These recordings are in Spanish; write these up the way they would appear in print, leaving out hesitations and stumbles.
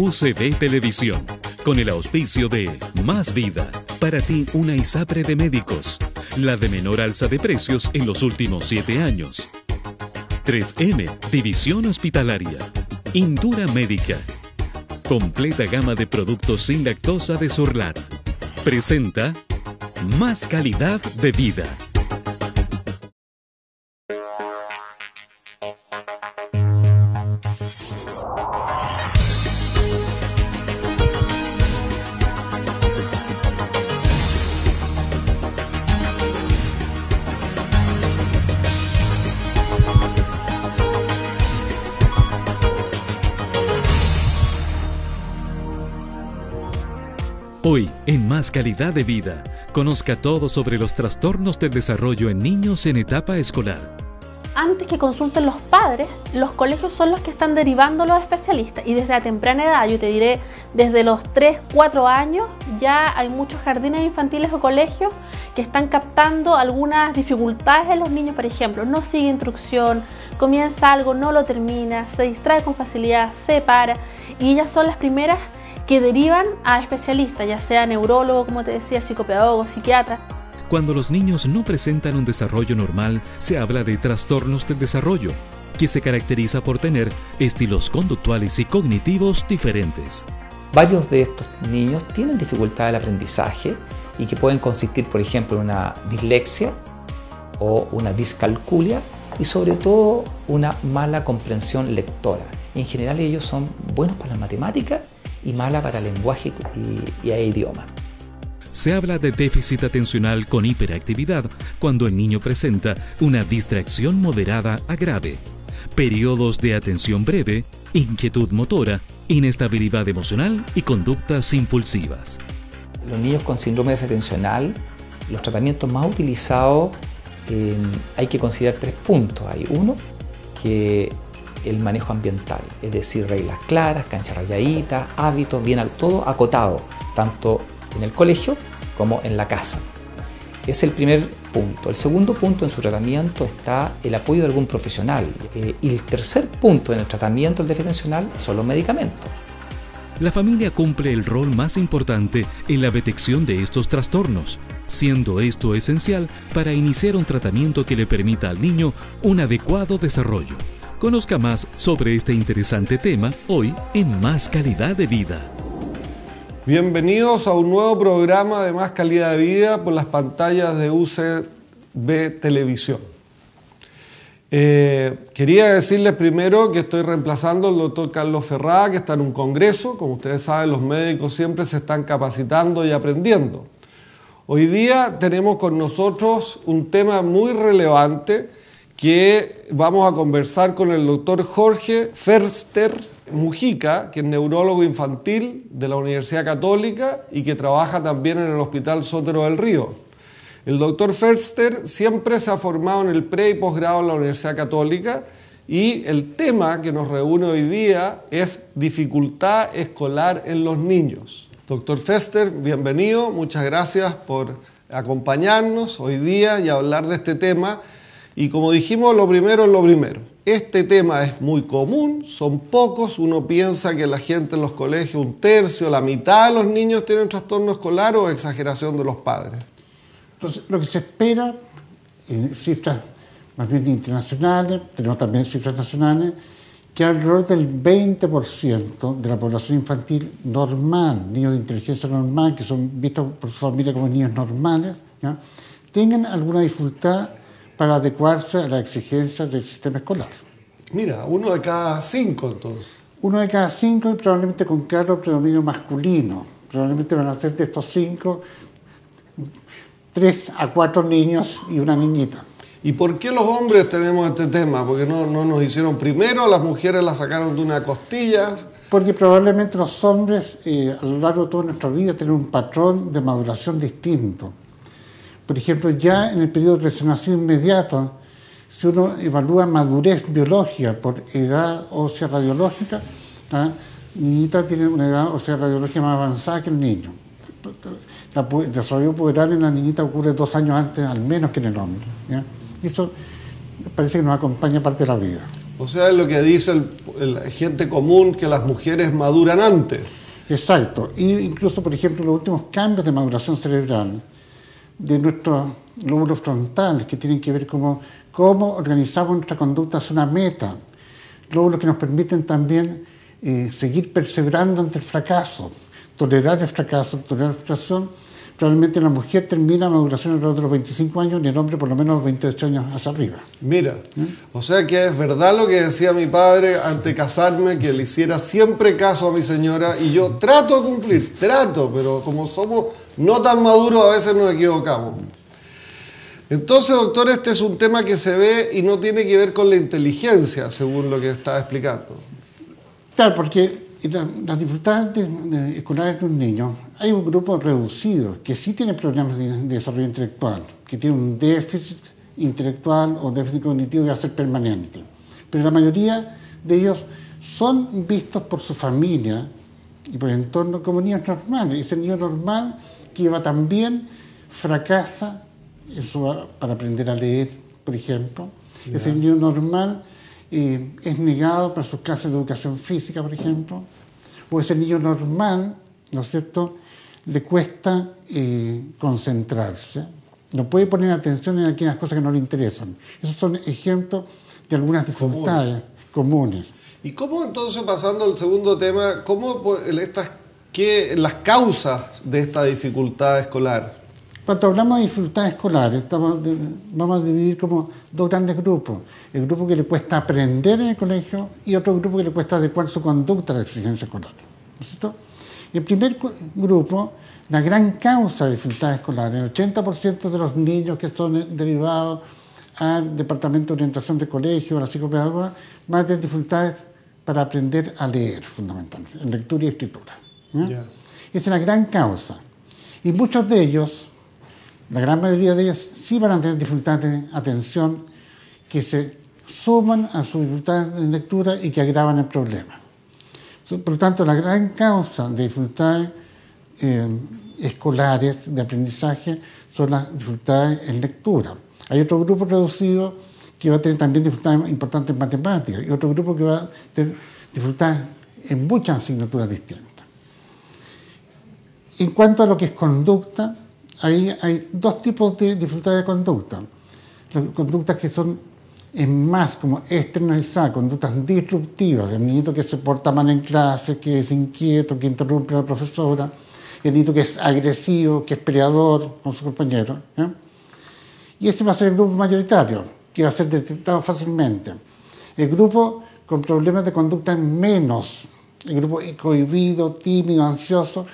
UCB Televisión, con el auspicio de Más Vida. Para ti, una ISAPRE de médicos, la de menor alza de precios en los últimos 7 años. 3M, División Hospitalaria. Indura Médica. Completa gama de productos sin lactosa de Surlat. Presenta Más Calidad de Vida. Hoy, en Más Calidad de Vida, conozca todo sobre los trastornos del desarrollo en niños en etapa escolar. Antes que consulten los padres, los colegios son los que están derivando a los especialistas y desde a temprana edad, yo te diré, desde los 3, 4 años, ya hay muchos jardines infantiles o colegios que están captando algunas dificultades en los niños, por ejemplo, no sigue instrucción, comienza algo, no lo termina, se distrae con facilidad, se para, y ellas son las primeras que derivan a especialistas, ya sea neurólogo, como te decía, psicopedagogo, psiquiatra. Cuando los niños no presentan un desarrollo normal, se habla de trastornos del desarrollo, que se caracteriza por tener estilos conductuales y cognitivos diferentes. Varios de estos niños tienen dificultad del aprendizaje y que pueden consistir, por ejemplo, en una dislexia o una discalculia y sobre todo una mala comprensión lectora. En general ellos son buenos para la matemática y mala para lenguaje y idioma. Se habla de déficit atencional con hiperactividad cuando el niño presenta una distracción moderada a grave, periodos de atención breve, inquietud motora, inestabilidad emocional y conductas impulsivas. Los niños con síndrome de déficit atencional, los tratamientos más utilizados, hay que considerar 3 puntos. Hay uno, que el manejo ambiental, es decir, reglas claras, cancha rayadita, hábitos, bien todo acotado, tanto en el colegio como en la casa. Es el primer punto. El segundo punto en su tratamiento está el apoyo de algún profesional. Y el tercer punto en el tratamiento del déficit atencional son los medicamentos. La familia cumple el rol más importante en la detección de estos trastornos, siendo esto esencial para iniciar un tratamiento que le permita al niño un adecuado desarrollo. Conozca más sobre este interesante tema hoy en Más Calidad de Vida. Bienvenidos a un nuevo programa de Más Calidad de Vida por las pantallas de UCB Televisión. Quería decirles primero que estoy reemplazando al doctor Carlos Ferrada, que está en un congreso. Como ustedes saben, los médicos siempre se están capacitando y aprendiendo. Hoy día tenemos con nosotros un tema muy relevante que vamos a conversar con el doctor Jorge Förster Mujica, que es neurólogo infantil de la Universidad Católica y que trabaja también en el Hospital Sotero del Río. El doctor Förster siempre se ha formado en el pre y posgrado en la Universidad Católica y el tema que nos reúne hoy día es dificultad escolar en los niños. Doctor Förster, bienvenido, muchas gracias por acompañarnos hoy día y hablar de este tema. Y como dijimos, lo primero es lo primero. Este tema es muy común, son pocos. Uno piensa que la gente en los colegios, 1/3, la mitad de los niños tienen trastorno escolar o exageración de los padres. Entonces, lo que se espera, en cifras más bien internacionales, tenemos también cifras nacionales, que alrededor del 20% de la población infantil normal, niños de inteligencia normal, que son vistos por su familia como niños normales, ¿ya?, tengan alguna dificultad para adecuarse a las exigencias del sistema escolar. Mira, 1 de cada 5 entonces. 1 de cada 5 y probablemente con claro predominio masculino. Probablemente van a ser de estos 5, 3 a 4 niños y una niñita. ¿Y por qué los hombres tenemos este tema? Porque no nos hicieron primero, las mujeres la sacaron de una costilla. Porque probablemente los hombres a lo largo de toda nuestra vida tienen un patrón de maduración distinto. Por ejemplo, ya en el periodo de recién nacido inmediato, si uno evalúa madurez biológica por edad ósea radiológica, la niñita tiene una edad ósea radiológica más avanzada que el niño. El desarrollo puberal en la niñita ocurre 2 años antes, al menos, que en el hombre, ¿ya? Y eso parece que nos acompaña parte de la vida. O sea, es lo que dice la gente común, que las mujeres maduran antes. Exacto. Y incluso, por ejemplo, los últimos cambios de maduración cerebral de nuestros lóbulos frontales, que tienen que ver con cómo organizamos nuestra conducta hacia una meta. Lóbulos que nos permiten también seguir perseverando ante el fracaso, tolerar el fracaso, tolerar la frustración. Probablemente la mujer termina maduración alrededor de los 25 años y el hombre por lo menos 28 años hacia arriba. Mira, o sea que es verdad lo que decía mi padre antes de casarme, que le hiciera siempre caso a mi señora, y yo trato de cumplir, pero como somos no tan maduros a veces nos equivocamos. Entonces, doctor, este es un tema que se ve y no tiene que ver con la inteligencia, según lo que estaba explicando. Claro, porque las dificultades escolares de un niño, hay un grupo reducido que sí tiene problemas de desarrollo intelectual, que tiene un déficit intelectual o déficit cognitivo que va a ser permanente. Pero la mayoría de ellos son vistos por su familia y por el entorno como niños normales. Ese niño normal que va también fracasa para aprender a leer, por ejemplo. Yeah. Ese niño normal es negado para sus clases de educación física, por ejemplo. O ese niño normal, ¿no es cierto?, le cuesta concentrarse. No puede poner atención en aquellas cosas que no le interesan. Esos son ejemplos de algunas dificultades comunes. ¿Y cómo entonces, pasando al segundo tema, las causas de esta dificultad escolar? Cuando hablamos de dificultades escolares, vamos a dividir como dos grandes grupos. El grupo que le cuesta aprender en el colegio y otro grupo que le cuesta adecuar su conducta a la exigencia escolar. ¿No es cierto? El primer grupo, la gran causa de dificultades escolares, el 80% de los niños que son derivados al departamento de orientación de colegio, a la psicopedagoga, van a tener dificultades para aprender a leer, fundamentalmente, en lectura y escritura. Yeah. Esa es la gran causa. Y muchos de ellos, la gran mayoría de ellos, sí van a tener dificultades de atención que se suman a sus dificultades de lectura y que agravan el problema. Por lo tanto, la gran causa de dificultades escolares de aprendizaje son las dificultades en lectura. Hay otro grupo reducido que va a tener también dificultades importantes en matemáticas y otro grupo que va a tener dificultades en muchas asignaturas distintas. En cuanto a lo que es conducta, ahí hay dos tipos de dificultades de conducta. Las conductas que son más como externalizadas, conductas disruptivas, el niñito que se porta mal en clase, que es inquieto, que interrumpe a la profesora, el niñito que es agresivo, que es peleador con sus compañeros. Y ese va a ser el grupo mayoritario, que va a ser detectado fácilmente. El grupo con problemas de conducta menos, el grupo cohibido, tímido, ansioso,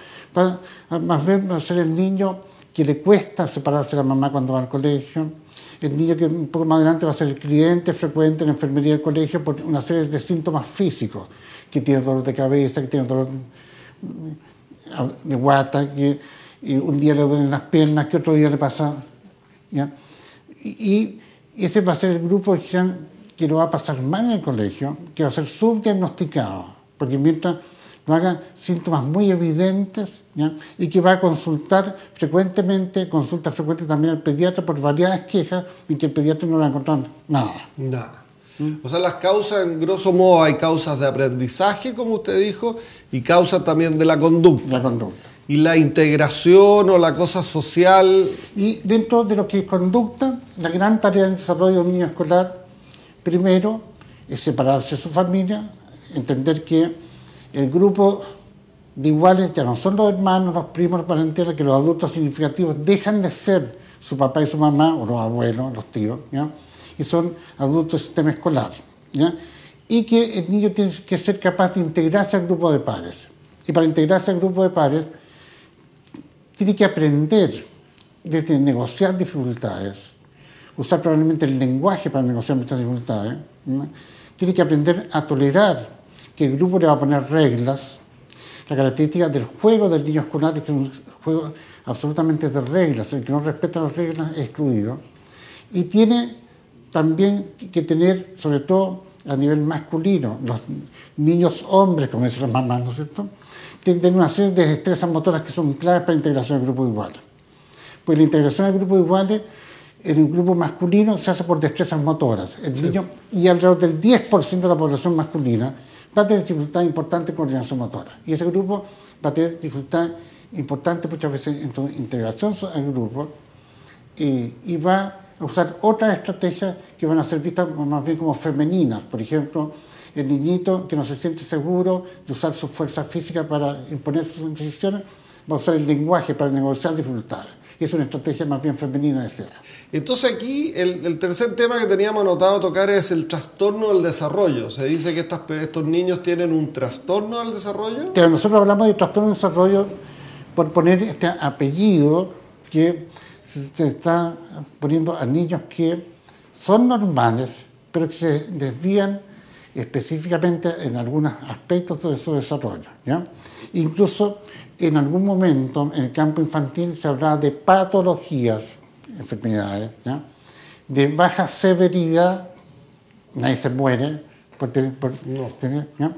más bien va a ser el niño que le cuesta separarse de la mamá cuando va al colegio, el niño que un poco más adelante va a ser el cliente frecuente en la enfermería del colegio por una serie de síntomas físicos, que tiene dolor de cabeza, que tiene dolor de guata, que un día le duelen las piernas, que otro día le pasa. ¿Ya? Y ese va a ser el grupo que lo va a pasar mal en el colegio, que va a ser subdiagnosticado, porque mientras no haga síntomas muy evidentes, ¿ya? Y que va a consulta frecuente también al pediatra por variadas quejas y que el pediatra no le va a encontrar nada. O sea, las causas, en grosso modo, hay causas de aprendizaje, como usted dijo, y causas también de la conducta. Y la integración o la cosa social. Y dentro de lo que es conducta, la gran tarea del desarrollo de un niño escolar, primero, es separarse de su familia, entender que el grupo de iguales ya no son los hermanos, los primos, los parentela, que los adultos significativos dejan de ser su papá y su mamá, o los abuelos, los tíos, ¿ya? Y son adultos del sistema escolar, ¿ya? Y que el niño tiene que ser capaz de integrarse al grupo de pares. Y para integrarse al grupo de pares, tiene que aprender desde negociar dificultades, usar probablemente el lenguaje para negociar muchas dificultades, ¿no? Tiene que aprender a tolerar que el grupo le va a poner reglas. La característica del juego del niño escolar es que es un juego absolutamente de reglas, el que no respeta las reglas es excluido. Y tiene también que tener, sobre todo a nivel masculino, los niños hombres, como dicen las mamás, ¿no es cierto?, tienen que tener una serie de destrezas motoras que son claves para la integración del grupo de iguales. Pues la integración del grupo de iguales En el grupo masculino se hace por destrezas motoras. El niño, y alrededor del 10% de la población masculina va a tener dificultad importante en coordinación motora. Y ese grupo va a tener dificultad importante muchas veces en su integración al grupo y va a usar otras estrategias que van a ser vistas más bien como femeninas. Por ejemplo, el niñito que no se siente seguro de usar su fuerza física para imponer sus decisiones va a usar el lenguaje para negociar dificultades. Y es una estrategia más bien femenina de esa edad. Entonces aquí el tercer tema que teníamos anotado tocar es el trastorno del desarrollo. Se dice que estos niños tienen un trastorno del desarrollo. Pero nosotros hablamos de trastorno del desarrollo por poner este apellido que se está poniendo a niños que son normales, pero que se desvían específicamente en algunos aspectos de su desarrollo, ¿ya? Incluso en algún momento en el campo infantil se hablaba de patologías, enfermedades, ¿ya? De baja severidad, nadie se muere por tener, ¿ya?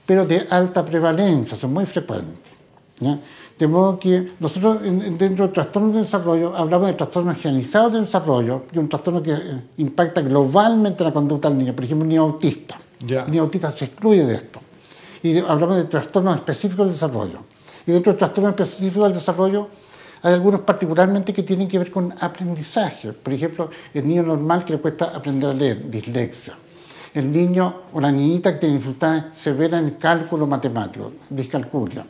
Pero de alta prevalencia, son muy frecuentes, ¿ya? De modo que nosotros dentro del trastorno del desarrollo hablamos de trastorno generalizado del desarrollo, que es un trastorno que impacta globalmente la conducta del niño, por ejemplo, un niño autista. El niño autista se excluye de esto. Y hablamos de trastornos específicos del desarrollo. Y dentro del trastorno específico del desarrollo hay algunos particularmente que tienen que ver con aprendizaje. Por ejemplo, el niño normal que le cuesta aprender a leer, dislexia. El niño o la niñita que tiene dificultades severas en cálculo matemático, discalculia.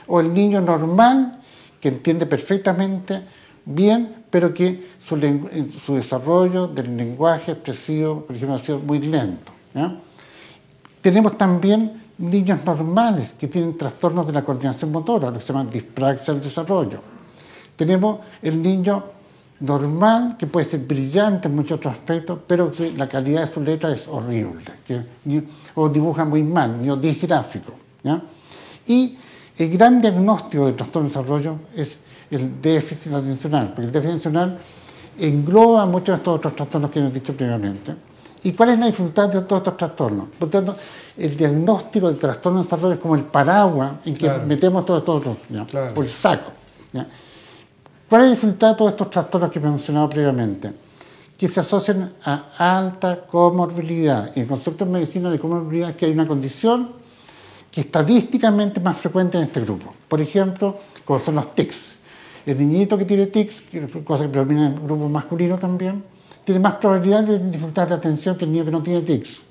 O el niño normal que entiende perfectamente bien, pero que su desarrollo del lenguaje expresivo, por ejemplo, ha sido muy lento, ¿ya? Tenemos también niños normales que tienen trastornos de la coordinación motora, lo que se llama dispraxia del desarrollo. Tenemos el niño normal, que puede ser brillante en muchos otros aspectos, pero que la calidad de su letra es horrible, o dibuja muy mal, niño disgráfico, ¿ya? Y el gran diagnóstico del trastorno de desarrollo es el déficit atencional, porque el déficit atencional engloba muchos de estos otros trastornos que hemos dicho previamente. ¿Y cuál es la dificultad de todos estos trastornos? Por tanto, el diagnóstico del trastorno de desarrollo es como el paraguas en que metemos todos estos otros, por el saco, ¿ya? ¿Cuál es la dificultad de todos estos trastornos que he mencionado previamente? Que se asocian a alta comorbilidad. Y el concepto en medicina de comorbilidad es que hay una condición que estadísticamente es más frecuente en este grupo. Por ejemplo, como son los tics. El niñito que tiene tics, cosa que predomina en el grupo masculino también, tiene más probabilidad de dificultad de atención que el niño que no tiene tics.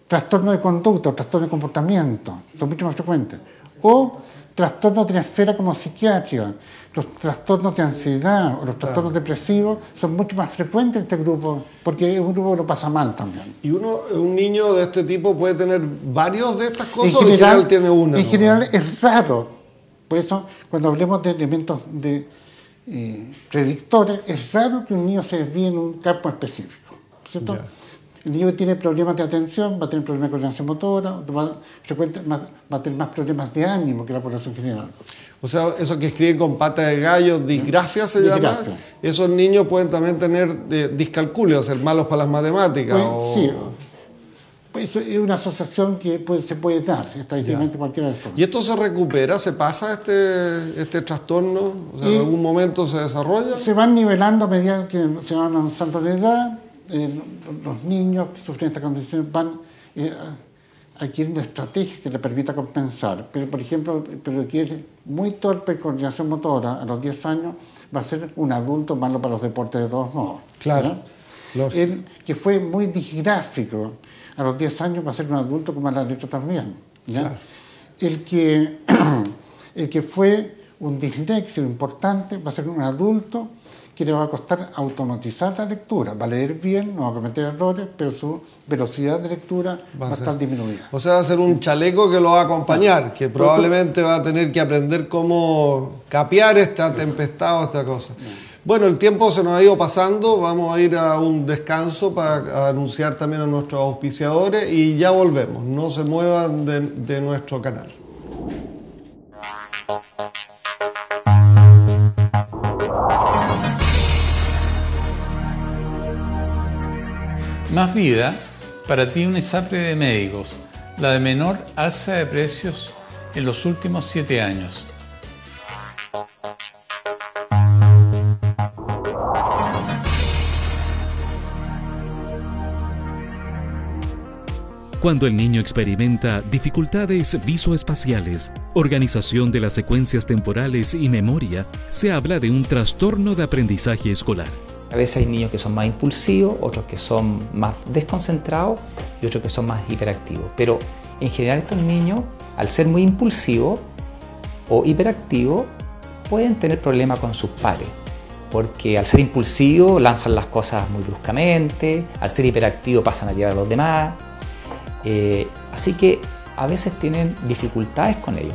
Trastorno de conducta o trastorno de comportamiento son mucho más frecuentes. O trastornos de la esfera como psiquiátrica, los trastornos de ansiedad o los trastornos depresivos son mucho más frecuentes en este grupo, porque es un grupo que lo pasa mal también. ¿Y un niño de este tipo puede tener varios de estas cosas o en general tiene una? En general es raro. Por eso, cuando hablemos de elementos de predictores, es raro que un niño se desvíe en un campo específico, ¿cierto? El niño que tiene problemas de atención va a tener problemas de coordinación motora, va a tener más problemas de ánimo que la población general. O sea, eso que escriben con pata de gallo, disgrafia se llama, esos niños pueden también tener discalculio, ser malos para las matemáticas. Sí, pues es una asociación que se puede dar estadísticamente cualquiera de estos. ¿Y esto se recupera? ¿Se pasa este trastorno? O sea, ¿en algún momento se desarrolla? Se van nivelando a medida que se van avanzando de edad. Los niños que sufren esta condición van adquiriendo estrategias que les permitan compensar. Pero, por ejemplo, requiere muy torpe coordinación motora. A los 10 años va a ser un adulto malo para los deportes de todos modos. Claro. El que fue muy disgráfico, a los 10 años va a ser un adulto con mala letra también, ¿ya? Claro. El que fue un disléxico importante va a ser un adulto que le va a costar automatizar la lectura. Va a leer bien, no va a cometer errores, pero su velocidad de lectura va a estar disminuida. O sea, va a ser un chaleco que lo va a acompañar, que probablemente va a tener que aprender cómo capear esta tempestad o esta cosa. Bueno, el tiempo se nos ha ido pasando, vamos a ir a un descanso para anunciar también a nuestros auspiciadores y ya volvemos. No se muevan de nuestro canal. Más Vida, para ti una ISAPRE de médicos, la de menor alza de precios en los últimos 7 años. Cuando el niño experimenta dificultades visoespaciales, organización de las secuencias temporales y memoria, se habla de un trastorno de aprendizaje escolar. A veces hay niños que son más impulsivos, otros que son más desconcentrados y otros que son más hiperactivos. Pero en general estos niños, al ser muy impulsivos o hiperactivos, pueden tener problemas con sus pares. Porque al ser impulsivos lanzan las cosas muy bruscamente, al ser hiperactivos pasan a llevar a los demás. Así que a veces tienen dificultades con ello.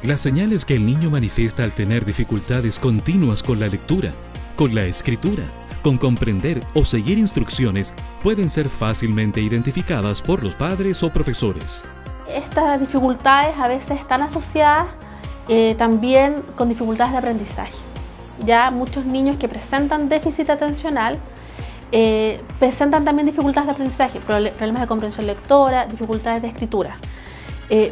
Las señales que el niño manifiesta al tener dificultades continuas con la lectura, con la escritura, con comprender o seguir instrucciones pueden ser fácilmente identificadas por los padres o profesores. Estas dificultades a veces están asociadas también con dificultades de aprendizaje. Ya muchos niños que presentan déficit atencional presentan también dificultades de aprendizaje, problemas de comprensión lectora, dificultades de escritura.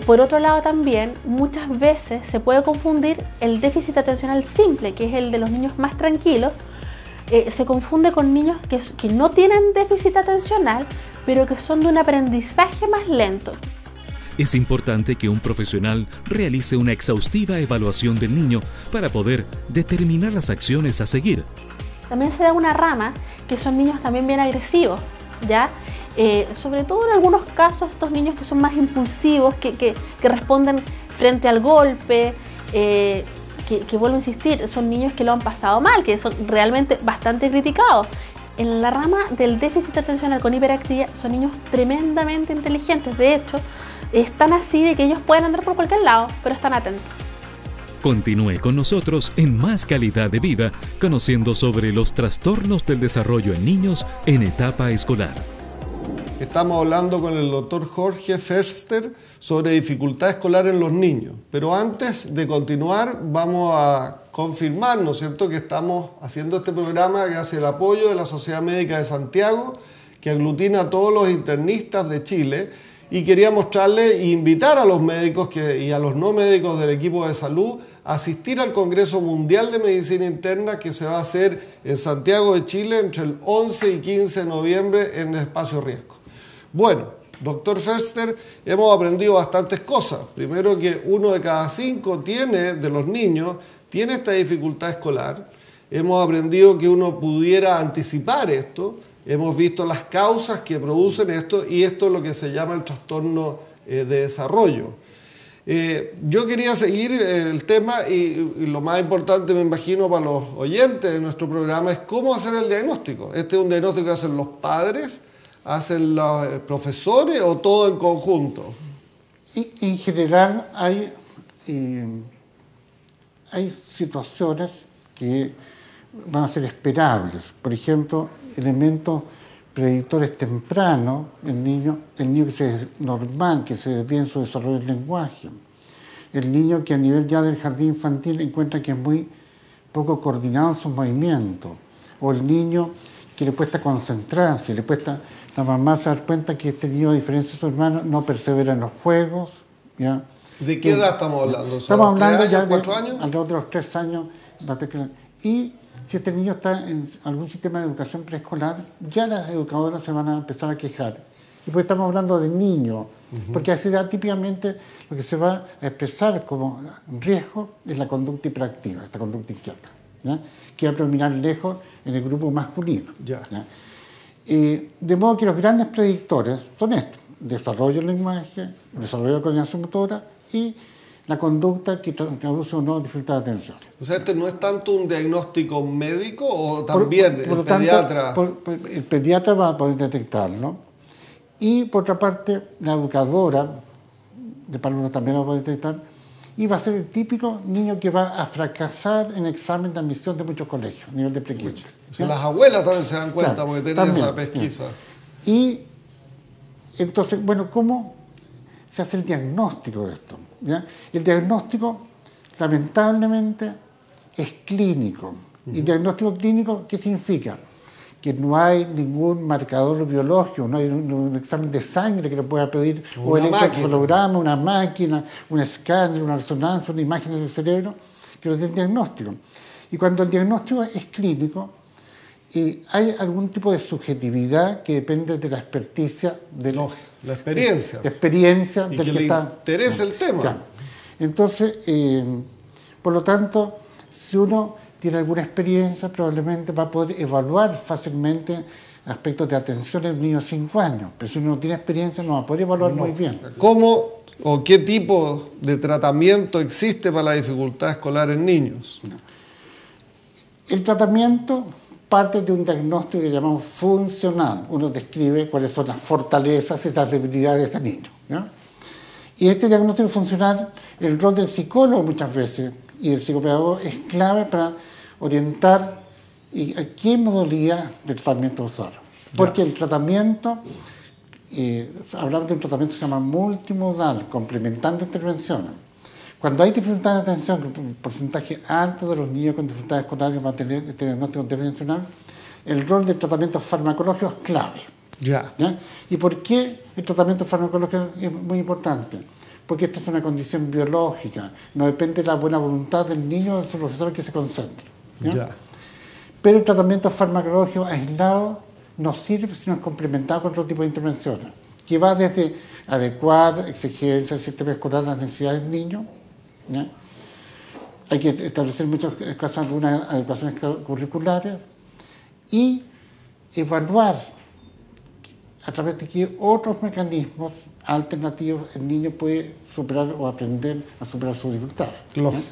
Por otro lado también, muchas veces se puede confundir el déficit atencional simple, que es el de los niños más tranquilos, se confunde con niños que no tienen déficit atencional, pero que son de un aprendizaje más lento. Es importante que un profesional realice una exhaustiva evaluación del niño para poder determinar las acciones a seguir. También se da una rama que son niños también bien agresivos, ¿ya? Sobre todo en algunos casos estos niños que son más impulsivos, que responden frente al golpe, que vuelvo a insistir, son niños que lo han pasado mal, que son realmente bastante criticados. En la rama del déficit atencional con hiperactividad son niños tremendamente inteligentes, de hecho, están así de que ellos pueden andar por cualquier lado, pero están atentos. Continúe con nosotros en Más Calidad de Vida, conociendo sobre los trastornos del desarrollo en niños en etapa escolar. Estamos hablando con el doctor Jorge Förster sobre dificultad escolar en los niños. Pero antes de continuar, vamos a confirmar, ¿no es cierto?, que estamos haciendo este programa gracias al apoyo de la Sociedad Médica de Santiago, que aglutina a todos los internistas de Chile. Y quería mostrarle e invitar a los médicos y a los no médicos del equipo de salud a asistir al Congreso Mundial de Medicina Interna que se va a hacer en Santiago de Chile entre el 11 y 15 de noviembre en el Espacio Riesgo. Bueno, doctor Förster, hemos aprendido bastantes cosas. Primero, que 1 de cada 5 de los niños tiene esta dificultad escolar. Hemos aprendido que uno pudiera anticipar esto. Hemos visto las causas que producen esto y esto es lo que se llama el trastorno de desarrollo. Yo quería seguir el tema y lo más importante, me imagino, para los oyentes de nuestro programa es cómo hacer el diagnóstico. ¿Este es un diagnóstico que hacen los padres, hacen los profesores o todo en conjunto? En general hay situaciones que van a ser esperables. Por ejemplo, elementos predictores tempranos, el niño que es normal, que se desvía en su desarrollo del lenguaje, el niño que a nivel ya del jardín infantil encuentra que es muy poco coordinado en sus movimientos, o el niño que le cuesta concentrarse, la mamá se da cuenta que este niño, a diferencia de su hermano, no persevera en los juegos, ¿ya? ¿De qué edad estamos hablando? Estamos hablando ya de 4 años. Alrededor de los 3 años. Y si este niño está en algún sistema de educación preescolar, ya las educadoras se van a empezar a quejar. Y pues estamos hablando de niños, porque a esa edad típicamente lo que se va a expresar como riesgo es la conducta hiperactiva, esta conducta inquieta, ¿ya? Que va a predominar lejos en el grupo masculino. ¿Ya? De modo que los grandes predictores son estos: desarrollo del lenguaje, desarrollo de la coordinación motora y la conducta que produce o no dificultad de atención. O sea, ¿este no es tanto un diagnóstico médico o también el pediatra? El pediatra va a poder detectarlo. Y por otra parte, la educadora de párvulos también lo va a poder detectar. Y va a ser el típico niño que va a fracasar en el examen de admisión de muchos colegios, a nivel de prequinto. O sea, las abuelas también se dan cuenta, claro, porque tienen también, esa pesquisa. Y entonces, bueno, ¿cómo se hace el diagnóstico de esto? ¿Ya? El diagnóstico, lamentablemente, es clínico. ¿Y diagnóstico clínico qué significa? Que no hay ningún marcador biológico, no hay un examen de sangre que le pueda pedir, o el electroencefalograma, una máquina, un escáner, una resonancia, una imagen del cerebro, que lo dé el diagnóstico. Y cuando el diagnóstico es clínico, hay algún tipo de subjetividad que depende de la experticia del La experiencia. La experiencia y del que le está. interesa el tema. Claro. Entonces, por lo tanto, si uno tiene alguna experiencia, probablemente va a poder evaluar fácilmente aspectos de atención en un niño de 5 años. Pero si uno no tiene experiencia, no va a poder evaluar muy bien. ¿Cómo o qué tipo de tratamiento existe para la dificultad escolar en niños? El tratamiento parte de un diagnóstico que llamamos funcional. Uno describe cuáles son las fortalezas y las debilidades de este niño, ¿no? Y este diagnóstico funcional, el rol del psicólogo muchas veces y del psicopedagogo es clave para orientar a qué modalidad de tratamiento usar. Porque el tratamiento, hablamos de un tratamiento que se llama multimodal, complementando intervenciones. Cuando hay dificultades de atención, un porcentaje alto de los niños con dificultades escolares van a tener este diagnóstico intervencional, el rol del tratamiento farmacológico es clave. Ya. ¿Y por qué el tratamiento farmacológico es muy importante? Porque esta es una condición biológica, no depende de la buena voluntad del niño o del profesor que se concentre. Ya. Pero el tratamiento farmacológico aislado no sirve si no es complementado con otro tipo de intervenciones, que va desde adecuar exigencias del sistema escolar a las necesidades del niño. ¿Ya? Hay que establecer en muchos casos algunas adecuaciones curriculares y evaluar a través de qué otros mecanismos alternativos el niño puede superar o aprender a superar sus dificultades. Lógico.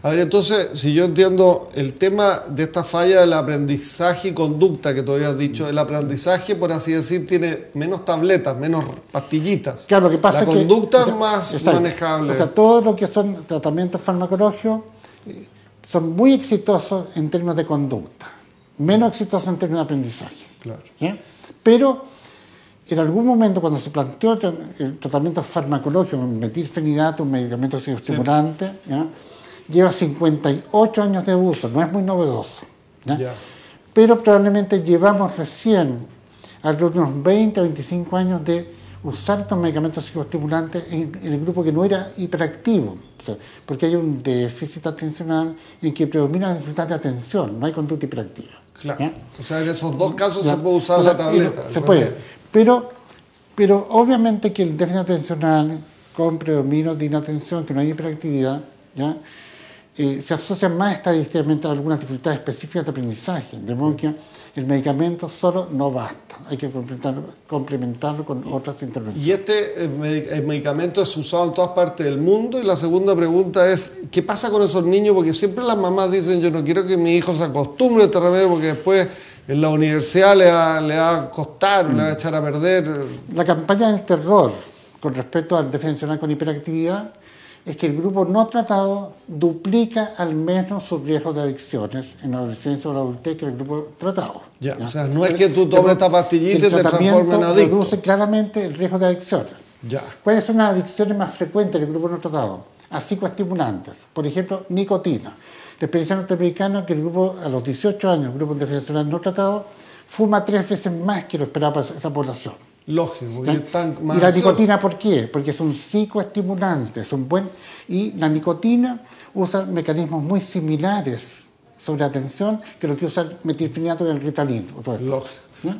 A ver, entonces, si yo entiendo el tema de esta falla del aprendizaje y conducta que tú habías dicho, el aprendizaje, por así decir, tiene menos tabletas, menos pastillitas. Claro, lo que pasa la es que conducta es más exacto, manejable. O sea, todo lo que son tratamientos farmacológicos son muy exitosos en términos de conducta, menos exitosos en términos de aprendizaje. Claro. ¿Ya? Pero en algún momento, cuando se planteó el tratamiento farmacológico, metilfenidato, un medicamento psicoestimulante, ¿ya? Lleva 58 años de uso, no es muy novedoso. ¿Ya? Ya. Pero probablemente llevamos recién algunos 20 o 25 años de usar estos medicamentos psicoestimulantes en el grupo que no era hiperactivo, o sea, porque hay un déficit atencional en que predomina la dificultad de atención, no hay conducta hiperactiva. Claro. ¿Ya? O sea, en esos dos casos Ya. se puede usar O sea, la tableta. Se puede, pero obviamente que el déficit atencional con predominio de inatención, que no hay hiperactividad, ¿ya? Se asocia más estadísticamente a algunas dificultades específicas de aprendizaje, de modo que el medicamento solo no basta, hay que complementarlo con otras intervenciones. Y el medicamento es usado en todas partes del mundo. Y la segunda pregunta es, ¿qué pasa con esos niños? Porque siempre las mamás dicen, yo no quiero que mi hijo se acostumbre a este remedio porque después en la universidad le va a costar, le va a echar a perder. La campaña del terror con respecto al déficit atencional con hiperactividad es que el grupo no tratado duplica al menos sus riesgos de adicciones en la adolescencia o la adultez que el grupo tratado. ¿Ya? O sea, no es que tú tomes esta pastillita y te transformes en adicto. Reduce claramente el riesgo de adicciones. Ya. ¿Cuáles son las adicciones más frecuentes en el grupo no tratado? A psicoestimulantes, por ejemplo, nicotina. La experiencia norteamericana que el grupo, a los 18 años, el grupo de déficit atencional no tratado, fuma 3 veces más que lo esperaba esa población. Lógico. Y la nicotina, ¿por qué? Porque es un psicoestimulante, y la nicotina usa mecanismos muy similares sobre atención que lo que usa el metilfenidato y el Ritalin. Lógico.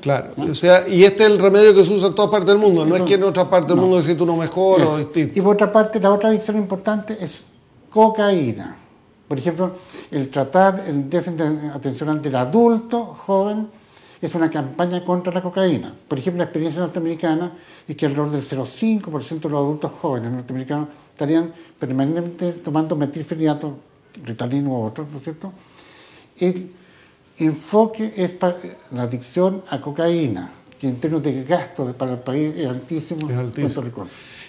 Claro. O sea, y este es el remedio que se usa en todas partes del mundo. No es que en otras partes del mundo necesite uno mejor o distinto. Y por otra parte, la otra adicción importante es cocaína. Por ejemplo, el tratar el déficit atencional del adulto joven es una campaña contra la cocaína. Por ejemplo, la experiencia norteamericana es que alrededor del 0,5% de los adultos jóvenes norteamericanos estarían permanentemente tomando metilfenidato, Ritalin u otro, ¿no es cierto? El enfoque es para la adicción a cocaína, que en términos de gasto para el país es altísimo.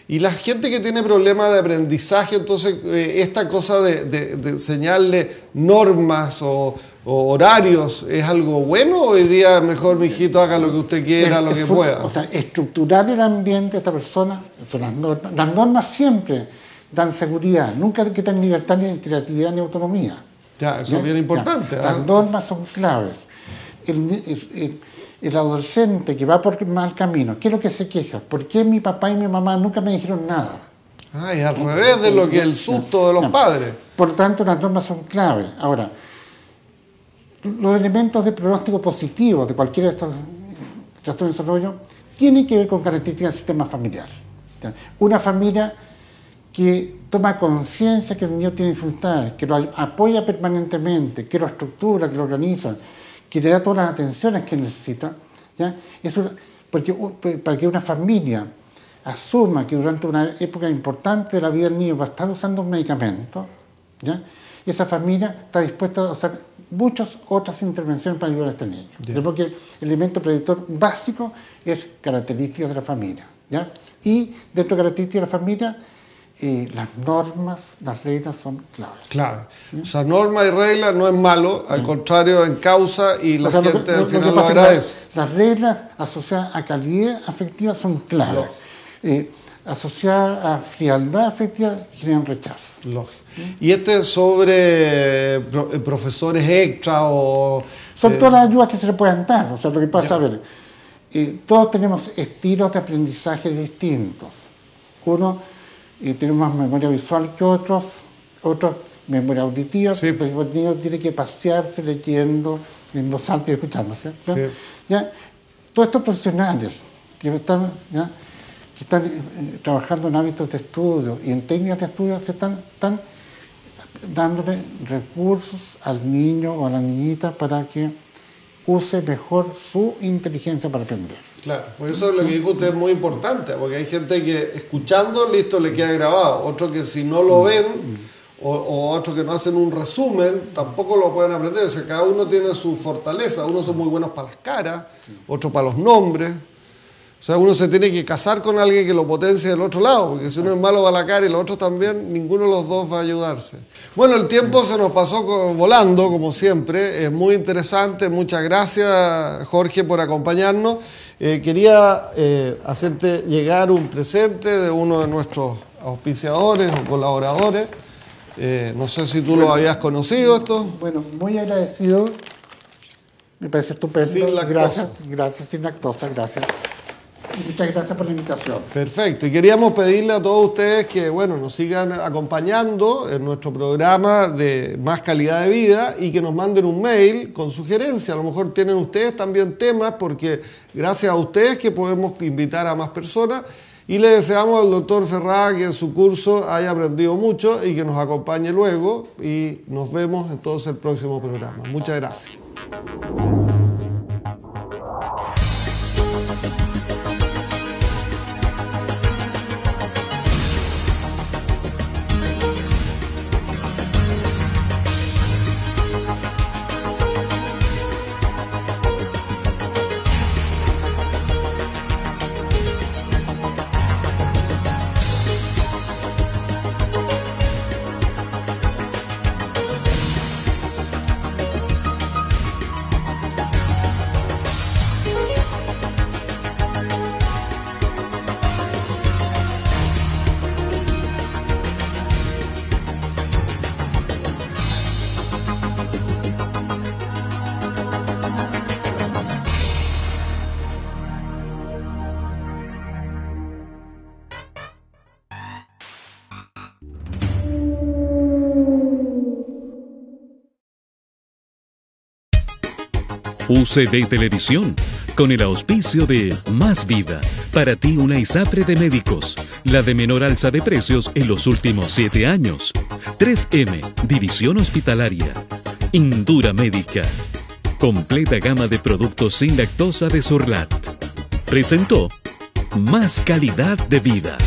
Y la gente que tiene problemas de aprendizaje, entonces esta cosa de enseñarle normas o horarios, ¿es algo bueno? ¿O hoy día mejor, mijito, haga lo que usted quiera, lo que pueda? O sea, estructurar el ambiente de esta persona son las normas. Las normas siempre dan seguridad, nunca quitan libertad, ni creatividad, ni autonomía. Ya, eso es bien importante. Las normas son claves. El adolescente que va por mal camino, ¿qué es lo que se queja? ¿Por qué mi papá y mi mamá nunca me dijeron nada? Y al revés de lo que el susto de los padres. Por lo tanto, las normas son claves. Ahora, los elementos de pronóstico positivo de cualquiera de estos trastornos de desarrollo tiene que ver con características del sistema familiar. ¿Ya? Una familia que toma conciencia que el niño tiene dificultades, que lo apoya permanentemente, que lo estructura, que lo organiza, que le da todas las atenciones que necesita, ¿ya? Porque para que una familia asuma que durante una época importante de la vida del niño va a estar usando un medicamento, ¿ya? Esa familia está dispuesta a usar muchas otras intervenciones para ayudar a este niño. Porque el elemento predictor básico es características de la familia, ¿ya? Y dentro de características de la familia, las normas, las reglas son claves. Claro. O sea, norma y regla no es malo, al contrario, en causa, y la gente al final lo agradece. Las reglas asociadas a calidad afectiva son claves. Asociadas a frialdad afectiva generan rechazo. Lógico. ¿Y sobre profesores extra o...? Son todas las ayudas que se le pueden dar. O sea, lo que pasa, a ver, todos tenemos estilos de aprendizaje distintos. Uno tiene más memoria visual que otros memoria auditiva, sí. Porque el niño tiene que pasearse leyendo en voz alta y escuchándose. ¿Ya? Sí. ¿Ya? Todos estos profesionales que están trabajando en hábitos de estudio y en técnicas de estudio están dándole recursos al niño o a la niñita para que use mejor su inteligencia para aprender. Claro, por eso lo que dijo usted es muy importante, porque hay gente que escuchando, listo, le queda grabado, otro que si no lo ven o otros que no hacen un resumen, tampoco lo pueden aprender. O sea, cada uno tiene su fortaleza, unos son muy buenos para las caras, otros para los nombres. O sea, uno se tiene que casar con alguien que lo potencie del otro lado, porque si uno es malo para la cara y los otros también, ninguno de los dos va a ayudarse. Bueno, el tiempo se nos pasó volando, como siempre. Es muy interesante. Muchas gracias, Jorge, por acompañarnos. Quería hacerte llegar un presente de uno de nuestros auspiciadores o colaboradores. No sé si tú lo habías conocido esto. Bueno, muy agradecido. Me parece estupendo. Sin lactosa. Gracias, sin lactosa, gracias. Muchas gracias por la invitación. Perfecto. Y queríamos pedirle a todos ustedes que, bueno, nos sigan acompañando en nuestro programa de Más Calidad de Vida y que nos manden un mail con sugerencias. A lo mejor tienen ustedes también temas, porque gracias a ustedes que podemos invitar a más personas. Y le deseamos al doctor Ferrá que en su curso haya aprendido mucho y que nos acompañe luego. Y nos vemos entonces el próximo programa. Muchas gracias. UCB Televisión, con el auspicio de Más Vida, para ti una ISAPRE de médicos, la de menor alza de precios en los últimos 7 años. 3M, División Hospitalaria. Indura Médica, completa gama de productos sin lactosa de Surlat. Presentó Más Calidad de Vida.